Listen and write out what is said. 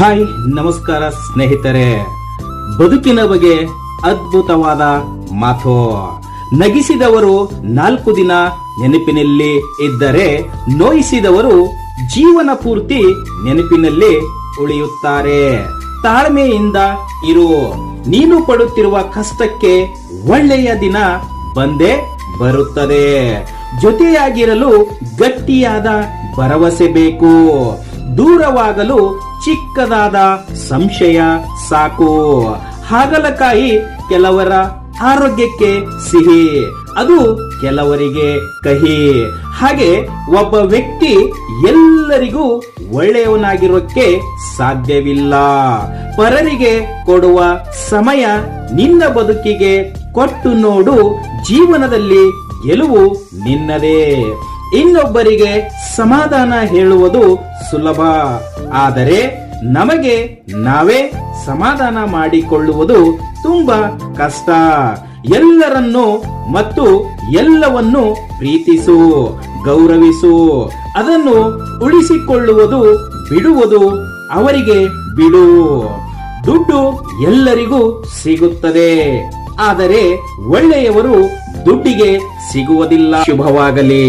Hi ನಮಸ್ಕಾರ ಸ್ನೇಹಿತರೆ. ಬದುಕಿನ ಬಗ್ಗೆ ಅದ್ಭುತವಾದ ಮಾತು. ನಗಿಸಿದವರು 4 ದಿನ ನೆನಪಿನಲ್ಲಿ ಇದ್ದರೆ ನೋಯಿಸಿದವರು ಜೀವನ ಪೂರ್ತಿ ನೆನಪಿನಲ್ಲಿ ಉಳಿಯುತ್ತಾರೆ. ತಾಳ್ಮೆಯಿಂದ ಇರು. ನೀನು ಪಡುತ್ತಿರುವ ಕಷ್ಟಕ್ಕೆ ಒಳ್ಳೆಯ ದಿನ ಬಂದೇ ಬರುತ್ತದೆ. ಜೊತೆಯಾಗಿರಲು ಗಟ್ಟಿಯಾದ ಭರವಸೆ ಬೇಕು. ದೂರವಾಗಲು ಚಿಕ್ಕದಾದ ಸಂಶಯ ಸಾಕು. ಹಾಗಲಕಾಯಿ ಕೆಲವರ ಆರೋಗ್ಯಕ್ಕೆ ಸಿಹಿ, ಅದು ಕೆಲವರಿಗೆ ಕಹಿ. ಹಾಗೆ ಒಬ್ಬ ವ್ಯಕ್ತಿ ಎಲ್ಲರಿಗೂ ಒಳ್ಳೆಯವನಾಗಿರೋಕ್ಕೆ ಸಾಧ್ಯವಿಲ್ಲ. ಪರರಿಗೆ ಕೊಡುವ ಸಮಯ ನಿನ್ನ ಬದುಕಿಗೆ ಕೊಟ್ಟು ನೋಡು. ಜೀವನದಲ್ಲಿ ಗೆಲುವು ನಿನ್ನದೇ. ಇನ್ನೊಬ್ಬರಿಗೆ ಸಮಾಧಾನ ಹೇಳುವುದು ಸುಲಭ, ಆದರೆ ನಮಗೆ ನಾವೇ ಸಮಾಧಾನ ಮಾಡಿಕೊಳ್ಳುವುದು ತುಂಬಾ ಕಷ್ಟ. ಎಲ್ಲರನ್ನು ಮತ್ತು ಎಲ್ಲವನ್ನು ಪ್ರೀತಿಸು, ಗೌರವಿಸು. ಅದನ್ನು ಉಳಿಸಿಕೊಳ್ಳುವುದು ಬಿಡುವುದು ಅವರಿಗೆ ಬಿಡು. ದುಡ್ಡು ಎಲ್ಲರಿಗೂ ಸಿಗುತ್ತದೆ, ಆದರೆ ಒಳ್ಳೆಯವರು ದುಡ್ಡಿಗೆ ಸಿಗುವುದಿಲ್ಲ. ಶುಭವಾಗಲಿ.